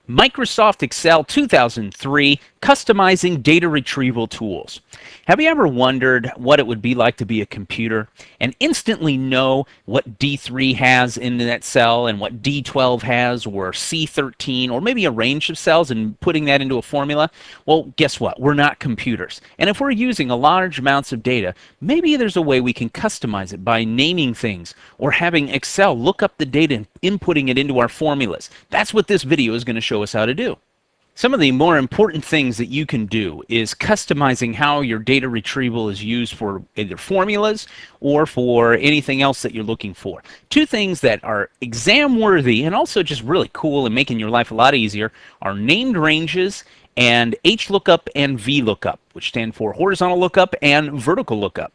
Microsoft Excel 2003 Customizing Data Retrieval Tools. Have you ever wondered what it would be like to be a computer and instantly know what D3 has in that cell and what D12 has, or C13, or maybe a range of cells, and putting that into a formula? Well, guess what? We're not computers. And if we're using a large amounts of data, maybe there's a way we can customize it by naming things or having Excel look up the data and inputting it into our formulas. That's what this video is going to show us how to do. Some of the more important things that you can do is customizing how your data retrieval is used for either formulas or for anything else that you're looking for. Two things that are exam worthy and also just really cool and making your life a lot easier are named ranges and HLookup and VLooup, which stand for horizontal lookup and vertical lookup.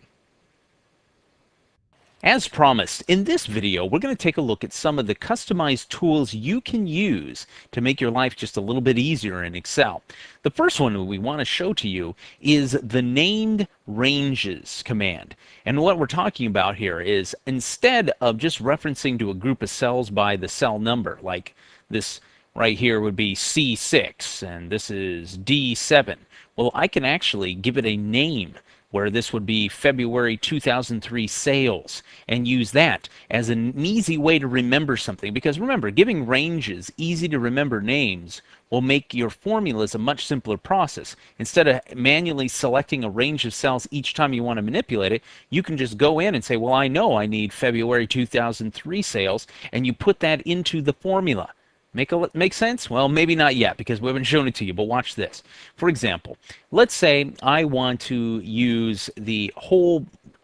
As promised, in this video, we're going to take a look at some of the customized tools you can use to make your life just a little bit easier in Excel. The first one we want to show to you is the named ranges command. And what we're talking about here is, instead of just referencing to a group of cells by the cell number, like this right here would be C6 and this is D7, well, I can actually give it a name, where this would be February 2003 sales, and use that as an easy way to remember something. Because remember, giving ranges, easy to remember names, will make your formulas a much simpler process. Instead of manually selecting a range of cells each time you want to manipulate it, you can just go in and say, well, I know I need February 2003 sales, and you put that into the formula. Make sense? Well, maybe not yet because we haven't shown it to you, but watch this. For example, let's say I want to use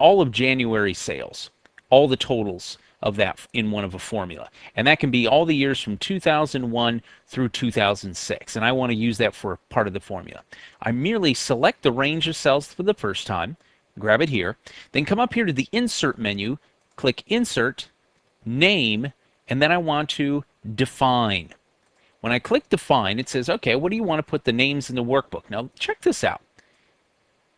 all of January sales, all the totals of that in one of a formula. And that can be all the years from 2001 through 2006. And I want to use that for part of the formula. I merely select the range of cells for the first time, grab it here, then come up here to the Insert menu, click Insert, Name, and then I want to define. When I click define, it says, okay, what do you want to put the names in the workbook? Now check this out.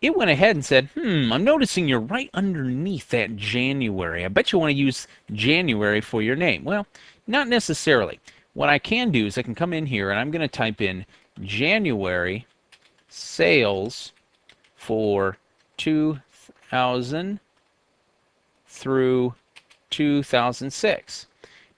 It went ahead and said, I'm noticing you're right underneath that January. I bet you want to use January for your name. Well, not necessarily. What I can do is I can come in here and I'm going to type in January sales for 2000 through 2006.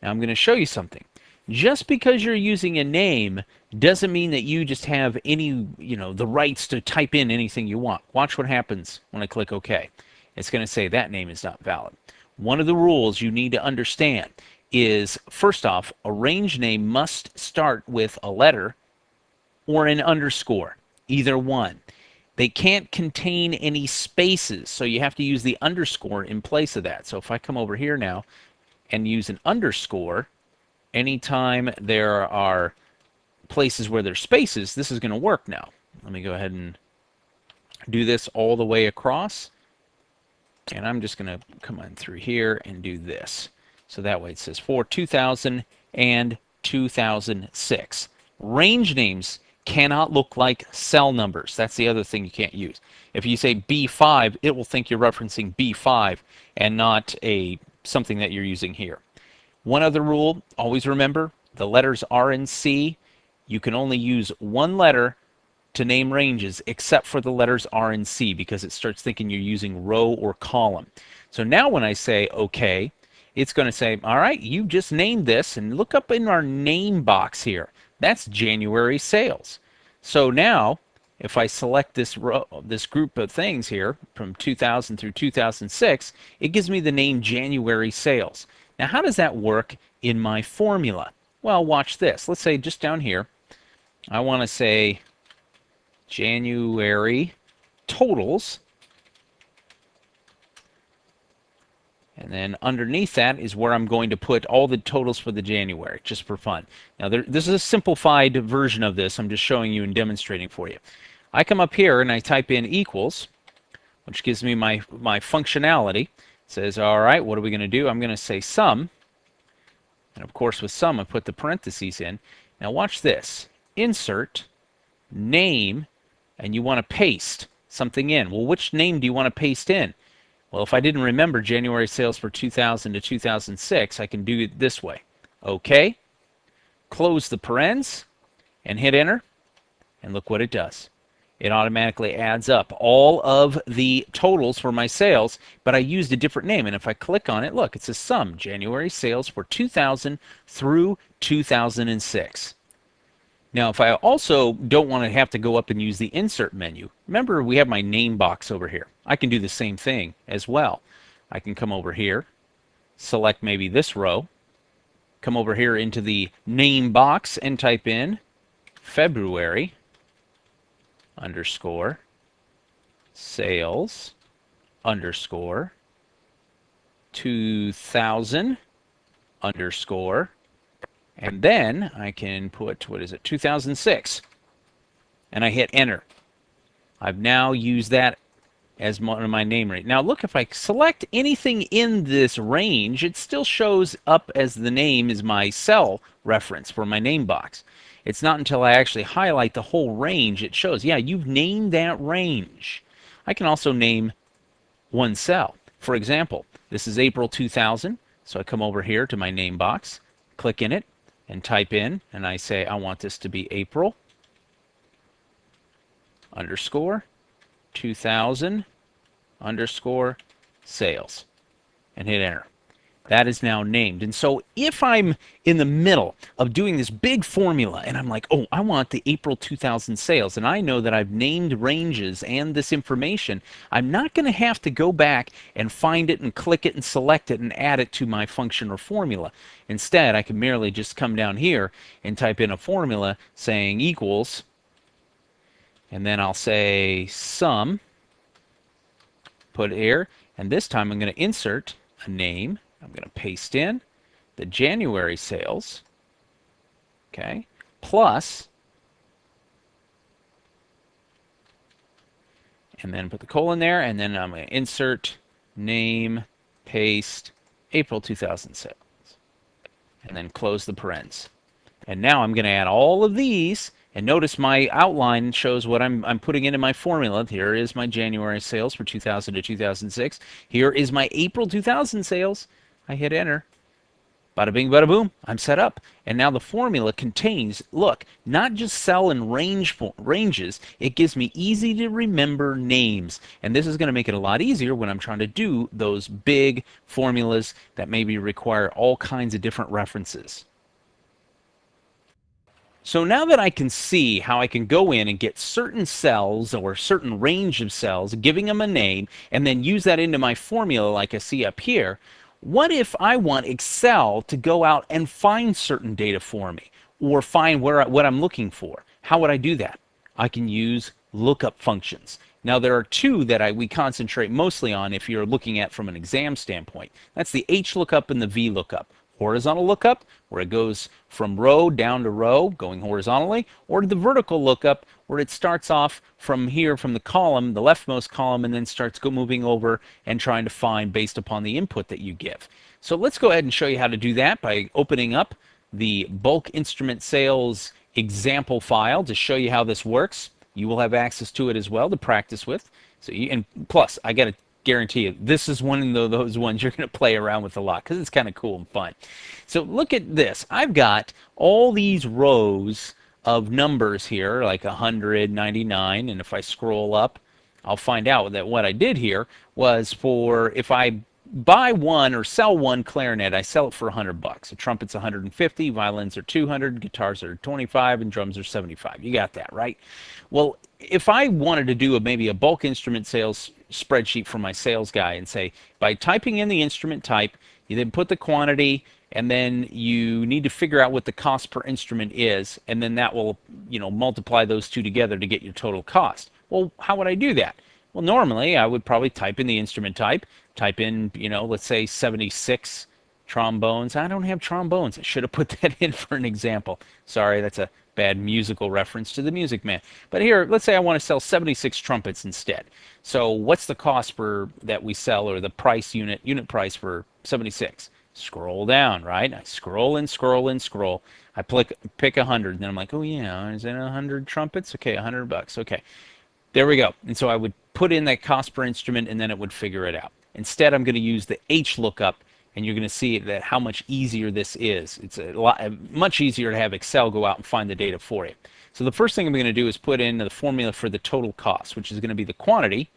Now I'm going to show you something. Just because you're using a name doesn't mean that you just have any, the rights to type in anything you want. Watch what happens when I click OK. It's going to say that name is not valid. One of the rules you need to understand is, first off, a range name must start with a letter or an underscore, either one. They can't contain any spaces, so you have to use the underscore in place of that. So if I come over here now and use an underscore, anytime there are places where there's spaces, this is going to work now. Let me go ahead and do this all the way across. And I'm just going to come on through here and do this. So that way it says for 2000 and 2006. Range names cannot look like cell numbers. That's the other thing you can't use. If you say B5, it will think you're referencing B5 and not something that you're using here. One other rule, always remember, the letters R and C, you can only use one letter to name ranges except for the letters R and C, because it starts thinking you're using row or column. So now when I say OK, it's going to say, all right, you just named this, and look up in our name box here. That's January sales. So now if I select this group of things here from 2000 through 2006, it gives me the name January sales. Now, how does that work in my formula? Well, watch this. Let's say just down here, I want to say January totals. And then underneath that is where I'm going to put all the totals for the January, just for fun. Now, this is a simplified version of this. I'm just showing you and demonstrating for you. I come up here and I type in equals, which gives me my functionality. It says, all right, what are we going to do? I'm going to say sum. And of course, with sum, I put the parentheses in. Now watch this. Insert, name, and you want to paste something in. Well, which name do you want to paste in? Well, if I didn't remember January sales for 2000 to 2006, I can do it this way. OK. Close the parens. and hit enter, and look what it does. It automatically adds up all of the totals for my sales, but I used a different name. And if I click on it, look, it says sum, January sales for 2000 through 2006. Now, if I also don't want to have to go up and use the insert menu, remember we have my name box over here. I can do the same thing as well. I can come over here, select maybe this row, come over here into the name box and type in February underscore sales underscore 2000 underscore, and then I can put, what is it, 2006, and I hit enter. I've now used that as one of my name range. Now look, if I select anything in this range, it still shows up as the name is my cell reference for my name box. It's not until I actually highlight the whole range it shows, yeah, you've named that range. I can also name one cell. For example, this is April 2000, so I come over here to my name box, click in it, and type in, and I say I want this to be April underscore 2000 underscore sales, and hit enter. That is now named. And so if I'm in the middle of doing this big formula and I'm like, oh, I want the April 2000 sales, and I know that I've named ranges and this information, I'm not going to have to go back and find it and click it and select it and add it to my function or formula. Instead, I can merely just come down here and type in a formula saying equals, and then I'll say sum, put it here, and this time I'm going to insert a name. I'm going to paste in the January sales, okay, plus, and then put the colon there, and then I'm going to insert name, paste, April 2000 sales, and then close the parens. And now I'm going to add all of these, and notice my outline shows what I'm putting into my formula. Here is my January sales for 2000 to 2006. Here is my April 2000 sales. I hit enter. Bada bing, bada boom. I'm set up. And now the formula contains, look, not just cell and ranges. It gives me easy to remember names. And this is going to make it a lot easier when I'm trying to do those big formulas that maybe require all kinds of different references. So now that I can see how I can go in and get certain cells or certain range of cells, giving them a name, and then use that into my formula like I see up here, what if I want Excel to go out and find certain data for me or find what I'm looking for? How would I do that? I can use lookup functions. Now there are two that we concentrate mostly on if you're looking at from an exam standpoint. That's the HLookup and the VLookup. Horizontal lookup, where it goes from row down to row, going horizontally, or the vertical lookup, where it starts off from here, from the column, the leftmost column, and then starts moving over and trying to find based upon the input that you give. So let's go ahead and show you how to do that by opening up the bulk instrument sales example file to show you how this works. You will have access to it as well to practice with. So and plus, I got to guarantee you, this is one of those ones you're going to play around with a lot because it's kind of cool and fun. So look at this. I've got all these rows of numbers here, like 199, and if I scroll up, I'll find out that what I did here was for, if I buy one or sell one clarinet, I sell it for $100. A trumpet's 150, violins are 200, guitars are 25, and drums are 75. You got that, right? Well, if I wanted to do maybe a bulk instrument sales spreadsheet for my sales guy and say, by typing in the instrument type, you then put the quantity, and then you need to figure out what the cost per instrument is, and then that will, multiply those two together to get your total cost. Well, how would I do that? Well, normally I would probably type in the instrument type, type in, let's say 76 trombones. I don't have trombones. I should have put that in for an example. Sorry, that's a bad musical reference to the Music Man. But here, let's say I want to sell 76 trumpets instead. So what's the cost that we sell, or the price unit price for 76? Scroll down, right? I scroll and scroll and scroll. I pick 100, and then I'm like, oh yeah, is it 100 trumpets? Okay, $100. Okay, there we go. And so I would put in that cost per instrument, and then it would figure it out. Instead, I'm going to use the HLookup And you're going to see that how much easier this is. It's a lot much easier to have Excel go out and find the data for you. So the first thing I'm going to do is put in the formula for the total cost, which is going to be the quantity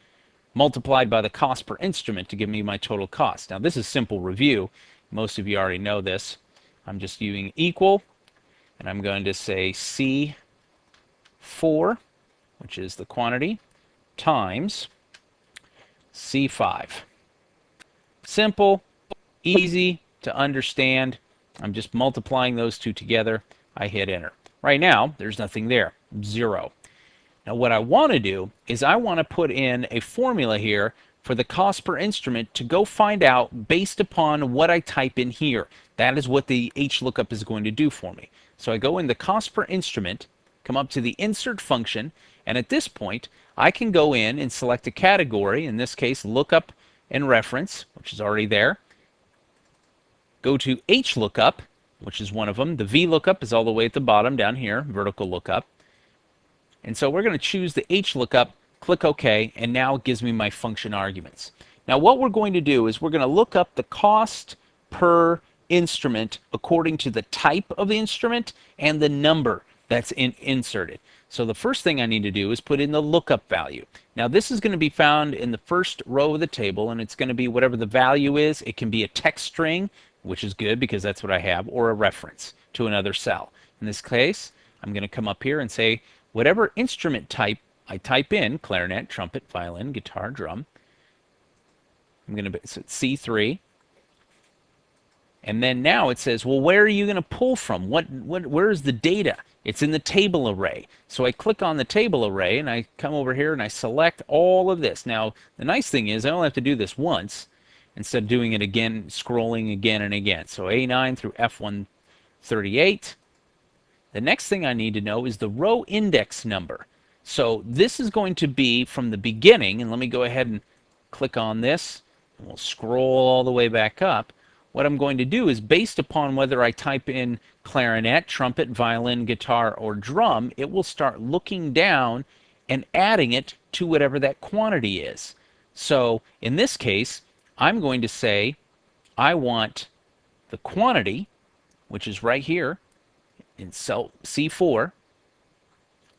multiplied by the cost per instrument to give me my total cost. Now this is simple review. Most of you already know this. I'm just using equal, and I'm going to say C4, which is the quantity, times C5. Simple, easy to understand. I'm just multiplying those two together. I hit enter. Right now, there's nothing there, 0. Now what I want to do is I want to put in a formula here for the cost per instrument to go find out based upon what I type in here. That is what the HLookup is going to do for me. So I go in the cost per instrument, come up to the insert function, and at this point I can go in and select a category, in this case lookup and reference, which is already there. Go to HLookup, which is one of them. The VLOOKUP is all the way at the bottom down here, vertical lookup. And so we're going to choose the HLookup, click OK, and now it gives me my function arguments. Now what we're going to do is we're going to look up the cost per instrument according to the type of the instrument and the number that's inserted. So the first thing I need to do is put in the lookup value. Now this is going to be found in the first row of the table, and it's going to be whatever the value is. It can be a text string, which is good because that's what I have, or a reference to another cell. In this case, I'm going to come up here and say whatever instrument type I type in, clarinet, trumpet, violin, guitar, drum, I'm going to so it's C3. And then now it says, well, where are you going to pull from? Where is the data? It's in the table array. So I click on the table array, and I come over here and I select all of this. Now, the nice thing is I only have to do this once instead of doing it again, scrolling again and again. So A9 through F138. The next thing I need to know is the row index number. So this is going to be from the beginning, and let me go ahead and click on this, and we'll scroll all the way back up. What I'm going to do is, based upon whether I type in clarinet, trumpet, violin, guitar, or drum, it will start looking down and adding it to whatever that quantity is. So in this case, I'm going to say I want the quantity, which is right here in cell C4,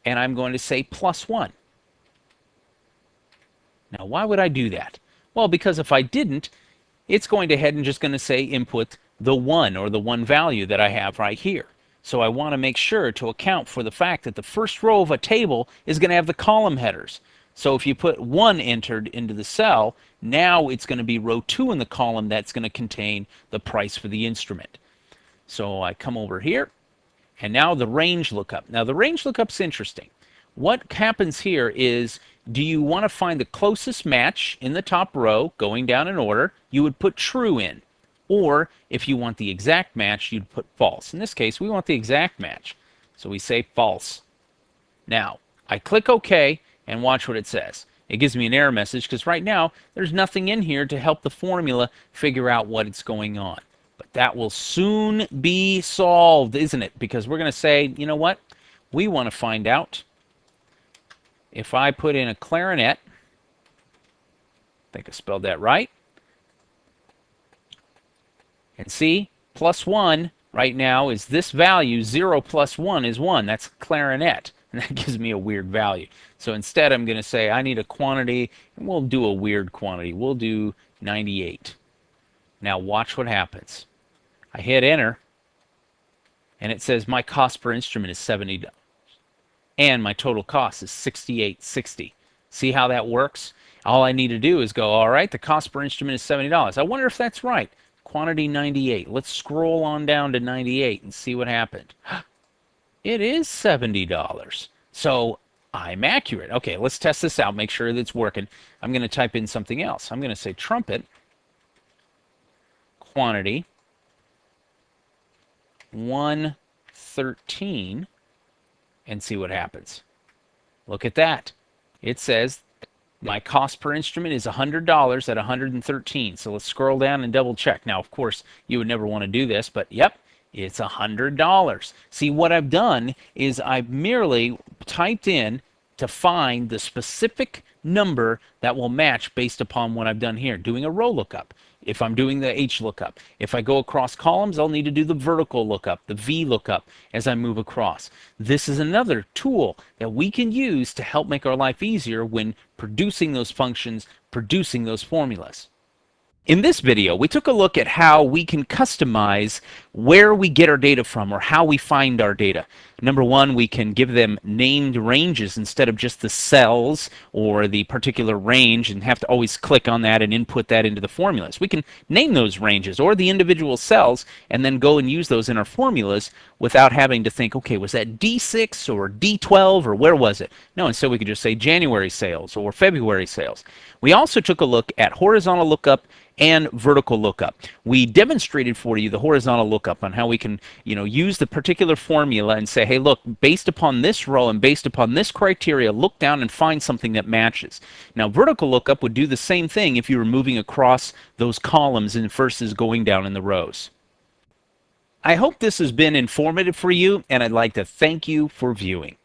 and I'm going to say +1. Now why would I do that? Well, because if I didn't, it's going to head and just going to say input the 1, or the 1 value that I have right here. So I want to make sure to account for the fact that the first row of a table is going to have the column headers. So if you put 1 entered into the cell, now it's going to be row 2 in the column that's going to contain the price for the instrument. So I come over here, and now the range lookup. Now the range lookup's interesting. What happens here is, do you want to find the closest match in the top row, going down in order? You would put true in. Or if you want the exact match, you'd put false. In this case, we want the exact match. So we say false. Now, I click OK, and watch what it says. It gives me an error message because right now there's nothing in here to help the formula figure out what it's going on. But that will soon be solved, isn't it? Because we're going to say, you know what? We want to find out if I put in a clarinet, I think I spelled that right, and see, +1 right now is this value. 0 + 1 is 1. That's clarinet, and that gives me a weird value. So instead I'm going to say I need a quantity, and we'll do a weird quantity. We'll do 98. Now watch what happens. I hit enter, and it says my cost per instrument is $70. And my total cost is $68.60. See how that works? All I need to do is go, all right, the cost per instrument is $70. I wonder if that's right. Quantity 98. Let's scroll on down to 98 and see what happened. It is $70. So I'm accurate. Okay, let's test this out, make sure that it's working. I'm going to type in something else. I'm going to say trumpet, quantity, 113, and see what happens. Look at that. It says my cost per instrument is $100 at 113. So let's scroll down and double check. Now, of course, you would never want to do this, but yep, it's $100. See, what I've done is I've merely typed in to find the specific number that will match based upon what I've done here, doing a row lookup. If I'm doing the H lookup, if I go across columns, I'll need to do the vertical lookup, the V lookup, as I move across. This is another tool that we can use to help make our life easier when producing those functions, producing those formulas. In this video, we took a look at how we can customize where we get our data from or how we find our data. Number one, we can give them named ranges instead of just the cells or the particular range and have to always click on that and input that into the formulas. We can name those ranges or the individual cells and then go and use those in our formulas without having to think, okay, was that D6 or D12 or where was it? No, instead we could just say January sales or February sales. We also took a look at horizontal lookup and vertical lookup. We demonstrated for you the horizontal lookup on how we can, use the particular formula and say, hey, look, based upon this row and based upon this criteria, look down and find something that matches. Now, vertical lookup would do the same thing if you were moving across those columns and versus going down in the rows. I hope this has been informative for you, and I'd like to thank you for viewing.